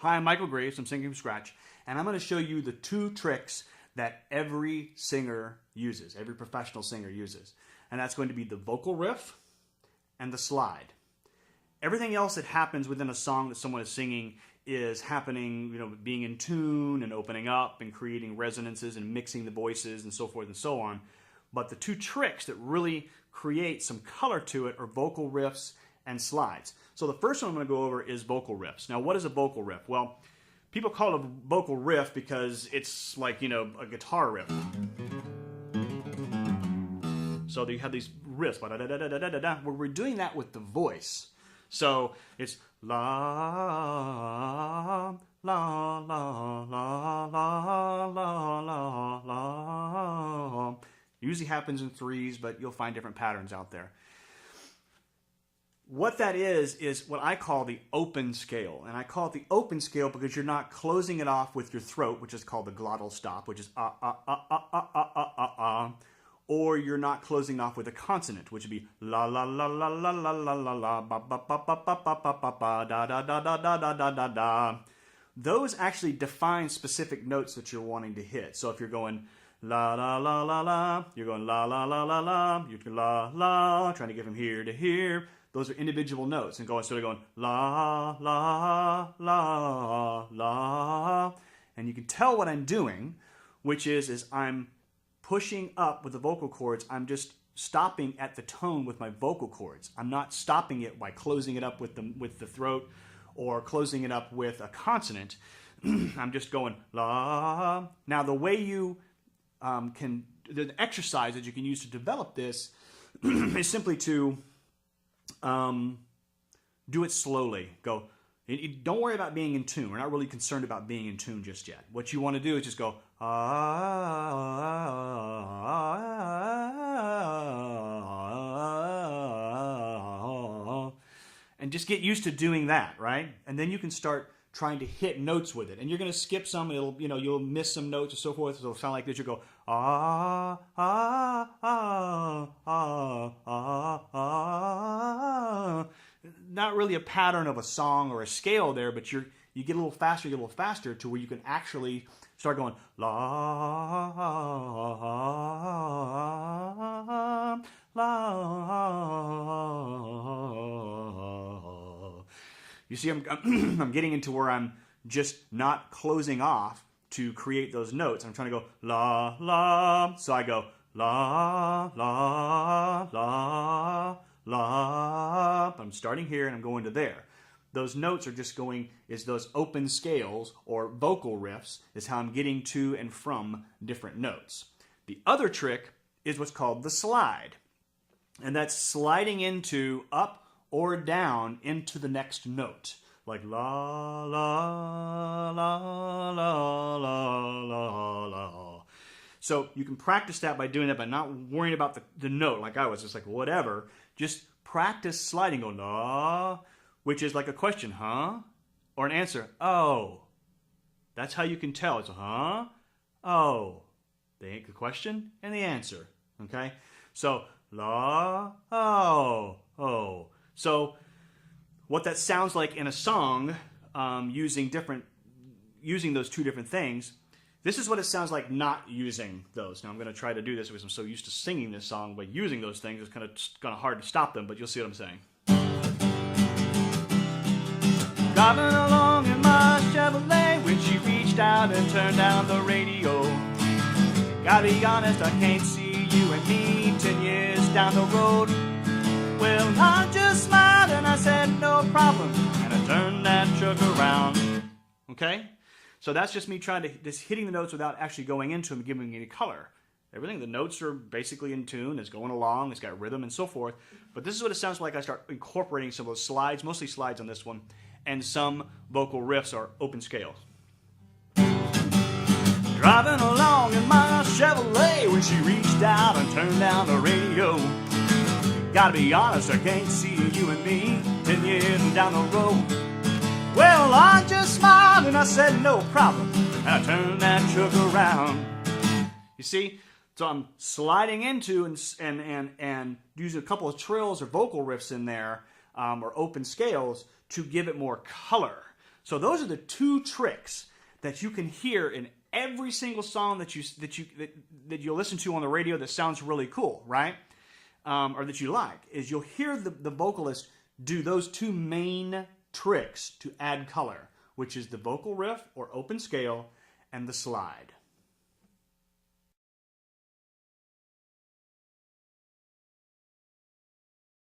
Hi, I'm Michael Graves. I'm singing from scratch, and I'm going to show you the two tricks that every singer uses, every professional singer uses. And that's going to be the vocal riff and the slide. Everything else that happens within a song that someone is singing is happening, being in tune and opening up and creating resonances and mixing the voices and so forth and so on. But the two tricks that really create some color to it are vocal riffs and slides. So the first one I'm going to go over is vocal riffs. Now, what is a vocal riff? Well, people call it a vocal riff because it's like, a guitar riff. So you have these riffs, where we're doing that with the voice. So it's la, la, la, la, la, la, la, la. Usually happens in threes, but you'll find different patterns out there. What that is what I call the open scale. And I call it the open scale because you're not closing it off with your throat, which is called the glottal stop, which is or you're not closing off with a consonant, which would be la la la la la la la la la ba ba ba ba ba ba ba ba ba da da da da da da da da da. Those actually define specific notes that you're wanting to hit. So if you're going la la la la la, you're going la la la la la, you're la la, trying to get from here to here. Those are individual notes, and instead of going la la la la, and you can tell what I'm doing, which is I'm pushing up with the vocal cords. I'm just stopping at the tone with my vocal cords. I'm not stopping it by closing it up with the throat or closing it up with a consonant. I'm just going la. Now the way you the exercise that you can use to develop this is simply to do it slowly. Go. Don't worry about being in tune. We're not really concerned about being in tune just yet. What you want to do is just go and just get used to doing that, right? And then you can start trying to hit notes with it. And you're going to skip some. It'll, you'll miss some notes and so forth. It'll sound like this. You'll go not really a pattern of a song or a scale there, but you get a little faster, to where you can actually start going la la. You see, I'm getting into where I'm just not closing off to create those notes. I'm trying to go la la, so I go la la la la. I'm starting here and I'm going to there. Those notes are just going, is those open scales or vocal riffs is how I'm getting to and from different notes. The other trick is what's called the slide. And that's sliding into up or down into the next note. Like la la la la la la la. So you can practice that by doing that, by not worrying about the note like I was, just like whatever. Just practice sliding, go la, which is like a question, huh? Or an answer, oh. That's how you can tell. It's huh, oh. The question and the answer, okay? So la, oh, oh. So what that sounds like in a song, using those two different things, this is what it sounds like not using those. Now I'm going to try to do this because I'm so used to singing this song, but using those things is kind of hard to stop them, but you'll see what I'm saying. Driving along in my Chevrolet when she reached out and turned down the radio. Gotta be honest, I can't see you and me 10 years down the road. Well, I just smiled and I said no problem, and I turned that truck around. Okay? So that's just me trying to, just hitting the notes without actually going into them and giving any color. Everything, the notes are basically in tune, it's going along, it's got rhythm and so forth. But this is what it sounds like I start incorporating some of those slides, mostly slides on this one, and some vocal riffs are open scales. Driving along in my Chevrolet when she reached out and turned down the radio. Gotta be honest, I can't see you and me 10 years down the road. Well, I just smiled and I said no problem, and I turned that truck around. You see, so I'm sliding into and using a couple of trills or vocal riffs in there, or open scales to give it more color. So those are the two tricks that you can hear in every single song that you'll listen to on the radio that sounds really cool, right? Or that you like, is you'll hear the vocalist do those two main tricks to add color, which is the vocal riff or open scale and the slide.